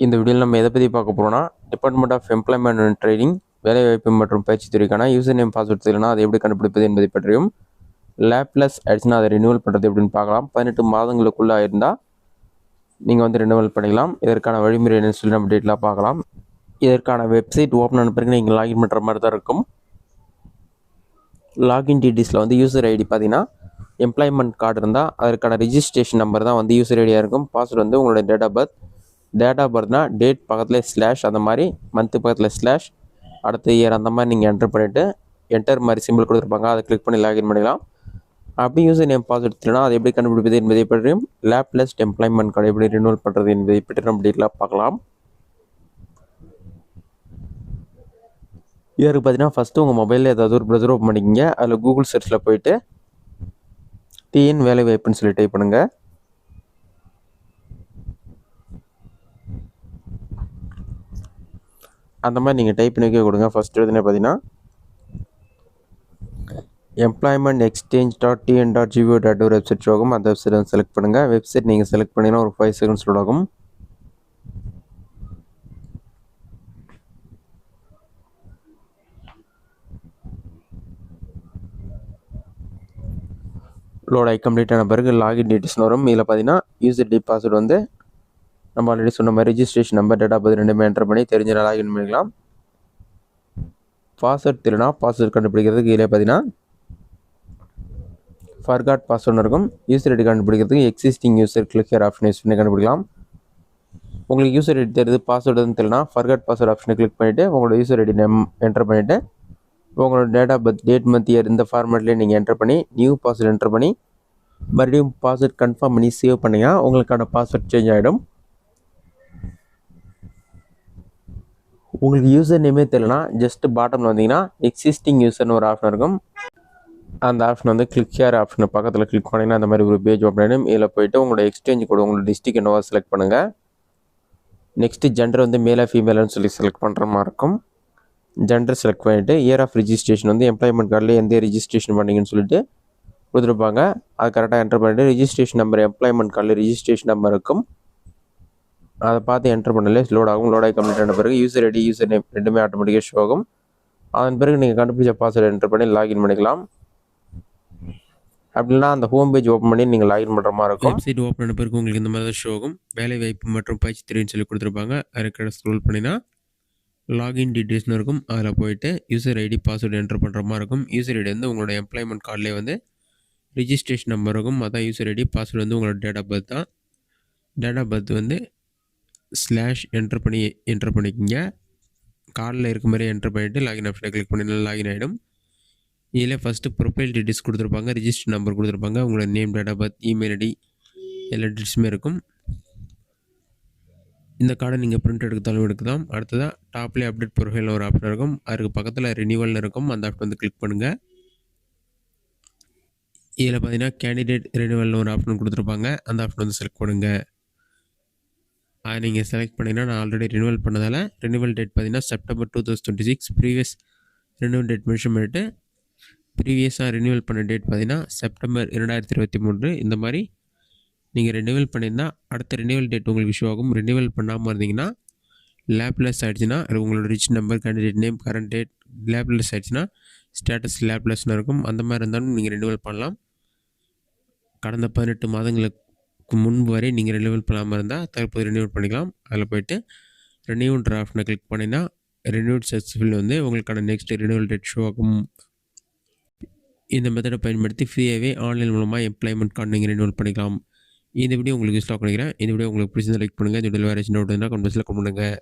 இந்த வீடியோவில் நம்ம எதை பற்றி பார்க்க போகிறோம்னா, department of employment and training வேலைவாய்ப்பு மற்றும் பயிற்சித்துறைக்கான யூசர் நேம் பாஸ்வேர்ட் தெரியலனா அதை எப்படி கண்டுபிடிப்பது என்பதை பற்றியும், லேப்லெஸ் ஆயிடுச்சுன்னா அதை ரினியூவல் பண்ணுறது எப்படின்னு பார்க்கலாம். 18 மாதங்களுக்குள்ளே இருந்தால் நீங்கள் வந்து ரினியூவல் பண்ணிக்கலாம். இதற்கான வழிமுறை என்னன்னு சொல்லி நம்ம டீட்டெயிலாக பார்க்கலாம். இதற்கான வெப்சைட் ஓப்பன் ஆன பிறகு நீங்கள் லாகின் பண்ணுற மாதிரி தான் இருக்கும். லாகின் டீட்டெயில்ஸில் வந்து யூசர் ஐடி பார்த்தீங்கன்னா, எம்ப்ளாய்மெண்ட் கார்டு இருந்தால் அதற்கான ரிஜிஸ்ட்ரேஷன் நம்பர் தான் வந்து யூசர் ஐடியாக இருக்கும். பாஸ்வேர்டு வந்து உங்களோட டேட் ஆஃப் பர்த்னா டேட் பக்கத்தில் ஸ்லாஷ், அந்த மாதிரி மந்த்து பக்கத்தில் ஸ்லாஷ், அடுத்த இயர் அந்த மாதிரி நீங்கள் என்டர் பண்ணிவிட்டு என்டர் மாதிரி சிம்பிள் கொடுத்துருப்பாங்க, அதை கிளிக் பண்ணி லாகின் பண்ணிக்கலாம். அப்படி யூசர் நேம் பாஸ்வேர்ட் தெரியலனா அதை எப்படி கண்டுபிடிப்பது என்பதை பற்றியும், லேப்லெஸ் எம்ப்ளாய்மெண்ட் கார்டு எப்படி ரினியூவல் பண்ணுறது என்பதை பற்றி நம்ம டீட்டெயிலாக பார்க்கலாம். இதற்கு பார்த்தீங்கன்னா ஃபஸ்ட்டு உங்கள் மொபைலில் ஏதாவது ஒரு ப்ரௌசர் ஓப்பன் பண்ணிக்கிங்க. அதில் கூகுள் சர்ச்சில் போயிட்டு டிஎன் வேலைவாய்ப்புன்னு சொல்லி டைப் பண்ணுங்கள். அந்த மாதிரி நீங்கள் டைப் பண்ணி கொடுங்க. ஃபஸ்ட் எழுதுனே பார்த்தீங்கன்னா employmentexchange.tn.go.in வெப்சைட் ஆகும். அந்த வெப்சைட் வந்து செலக்ட் பண்ணுங்கள். வெப்சைட் நீங்கள் செலக்ட் பண்ணிங்கன்னா ஒரு 5 செகண்ட்ஸ் லோட் ஆகும். லோட் ஆகி கம்ப்ளீட் ஆன பிறகு லாகின் டீட்டெயில்ஸ் வரும். இதில் பார்த்தீங்கன்னா யூசர் டி பாஸ்வேர்டு வந்து நம்ம ஆல்ரெடி சொன்ன மாதிரி registration number, date of birth ரெண்டுமே என்டர் பண்ணி தெரிஞ்ச லாகின் பண்ணிக்கலாம். பாஸ்வேர்ட் தெரியலனா பாஸ்வேர்ட் கண்டுபிடிக்கிறதுக்கு இதில் பார்த்தீங்கன்னா ஃபர்காட் பாஸ்வேர்டு இருக்கும். யூசர் ஐடி கண்டுபிடிக்கிறதுக்கு existing user click here option use பண்ணி கண்டுபிடிக்கலாம். உங்களுக்கு யூசர் ஐடி தெரியுது, பாஸ்வேர்டு எதுவும் தெரியலனா ஃபர்காட் பாஸ்வேர்டு ஆப்ஷனை கிளிக் பண்ணிவிட்டு உங்களோட யூசர் ஐடி நேம் என்டர் பண்ணிவிட்டு உங்களோட date of birth, date, month, year இந்த ஃபார்மேட்லேயே நீங்கள் என்டர் பண்ணி நியூ பாஸ்வேர்டு என்டர் பண்ணி மறுபடியும் பாஸ்வேர்ட் கன்ஃபார்ம் பண்ணி சேவ் பண்ணிங்கன்னா உங்களுக்கான பாஸ்வேர்ட் சேஞ்ச் ஆகிடும். உங்களுக்கு யூசர் நேமே தெரியலனா ஜஸ்ட் பாட்டமில் வந்தீங்கன்னா எக்ஸிஸ்டிங் யூசர்னு ஒரு ஆப்ஷன் இருக்கும். அந்த ஆப்ஷன் வந்து கிளிக் ஹியர் ஆப்ஷனை பக்கத்தில் கிளிக் பண்ணிங்கன்னா அந்த மாதிரி ஒரு பேஜ் ஓப்பன் ஆகிடும். இதில் போய்ட்டு உங்களோட எக்ஸ்சேஞ்ச் கோடு, உங்களோட டிஸ்ட்ரிக்ட் என்னவோ செலக்ட் பண்ணுங்கள். நெக்ஸ்ட்டு ஜெண்டர் வந்து மேலா ஃபீமேலான்னு சொல்லி செலக்ட் பண்ணுற மாதிரி இருக்கும். ஜெண்டர் செலக்ட் பண்ணிவிட்டு இயர் ஆஃப் ரிஜிஸ்ட்ரேஷன் வந்து எம்ப்ளாய்மெண்ட் கார்டில் எந்த ரிஜிஸ்ட்ரேஷன் பண்ணிங்கன்னு சொல்லிட்டு கொடுத்துருப்பாங்க. அது கரெக்டாக என்டர் பண்ணிவிட்டு ரிஜிஸ்ட்ரேஷன் நம்பர், எம்ப்ளாய்மெண்ட் கார்டில் ரிஜிஸ்ட்ரேஷன் நம்பர் இருக்கும், அதை பார்த்து என்டர் பண்ணலே லோட் ஆகும். லோட் ஆகி கம்ப்ளீட் ஆன பிறகு யூசர் ஐடி, யூசர் நேம் ரெண்டுமே ஆட்டோமேட்டிக்காக ஷோ ஆகும். அதன் பிறகு நீங்கள் கண்டுபிடிச்ச பாஸ்வேர்டு என்டர் பண்ணி லாகின் பண்ணிக்கலாம். அப்படின்னா அந்த ஹோம் பேஜ் ஓப்பன் பண்ணி நீங்கள் லாகின் பண்ணுற மாதிரி இருக்கும். வெப்சைட் ஓப்பன் பண்ண பிறகு உங்களுக்கு இந்த மாதிரி தான் ஷோ ஆகும். வேலைவாய்ப்பு மற்றும் பயிற்சித்துறைன்னு சொல்லி கொடுத்துருப்பாங்க. அதுக்கு ஸ்க்ரோல் பண்ணினா லாகின் டீட்டெயில்ஸ்னு இருக்கும். அதில் போயிட்டு யூசர் ஐடி, பாஸ்வேர்டு என்டர் பண்ணுற மாதிரி இருக்கும். யூசர் ஐடி வந்து உங்களோட எம்ப்ளாய்மெண்ட் கார்டிலே வந்து ரிஜிஸ்ட்ரேஷன் நம்பர் இருக்கும். அதான் யூசர் ஐடி. பாஸ்வேர்டு வந்து உங்களோட டேட் ஆஃப் பர்த் தான். டேட் ஆஃப் பர்த் வந்து ஸ்லாஷ் என்டர் பண்ணிக்கிங்க. கார்டில் இருக்க மாதிரி என்டர் பண்ணிவிட்டு லாகின் ஆப்ஷனை கிளிக் பண்ணி லாகின் ஆகிடும். இதில் ஃபஸ்ட்டு ப்ரொஃபைல் டீட்டெயில்ஸ் கொடுத்துருப்பாங்க, ரிஜிஸ்டர் நம்பர் கொடுத்துருப்பாங்க, உங்களோட name, date of birth, email ID எல்லா டீட்டெயில்ஸுமே இருக்கும். இந்த கார்டை நீங்கள் பிரிண்ட் எடுத்தாலும் எடுக்கலாம். அடுத்ததாக டாப்லேயே அப்டேட் ப்ரொஃபைல்னு ஒரு ஆப்ஷன் இருக்கும். அதுக்கு பக்கத்தில் ரினியூவல்னு இருக்கும். அந்த ஆப்ஷன் வந்து கிளிக் பண்ணுங்கள். இதில் பார்த்தீங்கன்னா கேண்டிடேட் ரினியூவல்னு ஒரு ஆப்ஷன் கொடுத்துருப்பாங்க. அந்த ஆப்ஷன் வந்து செலக்ட் பண்ணுங்கள். அதை நீங்கள் செலக்ட் பண்ணிங்கன்னா நான் ஆல்ரெடி ரினியூவல் பண்ணதால் ரினியூவல் டேட் பார்த்தீங்கன்னா September 2026. Previous renewal date mention பண்ணிவிட்டு ப்ரீவியஸாக ரினியூவல் பண்ண டேட் பார்த்தீங்கன்னா செப்டம்பர் 2023. இந்த மாதிரி நீங்கள் ரினியூவல் பண்ணியிருந்தால் அடுத்த ரினியூவல் டேட் உங்களுக்கு ஷோ ஆகும். ரினியூவல் பண்ணாமல் இருந்தீங்கன்னா லேப்லெஸ் ஆகிடுச்சுன்னா உங்களோட reg number, candidate name, current date lapse ஆகிடுச்சுன்னா ஸ்டேட்டஸ் லேப்லெஸ்னு இருக்கும். அந்த மாதிரி இருந்தாலும் நீங்கள் ரினியூவல் பண்ணலாம். கடந்த 18 மாதங்களுக்கு முன்பு வரை நீங்கள் ரினியூவல் பண்ணாமல் இருந்தால் தற்போது ரினியூவல் பண்ணிக்கலாம். அதில் போய்ட்டு ரினியூன்ற ஆப்ஷனை கிளிக் பண்ணினா ரினியூட் சக்ஸஸ்ஃபுல் வந்து உங்களுக்கான நெக்ஸ்ட் ரினியூவல் டேட் ஷோ ஆகும். இந்த மெத்தடை பயன்படுத்தி ஃப்ரீயாகவே ஆன்லைன் மூலமாக எம்ப்ளாய்மெண்ட் கார்டு நீங்கள் ரினியூவல் பண்ணிக்கலாம். இந்த வீடியோ உங்களுக்கு யூஸ்ஃபுல்லாக பண்ணிக்கிறேன். இந்த வீடியோ உங்களுக்கு பிடிச்சிருந்தா லைக் பண்ணுங்கள். இந்த வீடியோவில் வேறு சின்ன டவுட் இருந்தால் கமெண்ட் பாக்ஸில் கமெண்ட் பண்ணுங்கள்.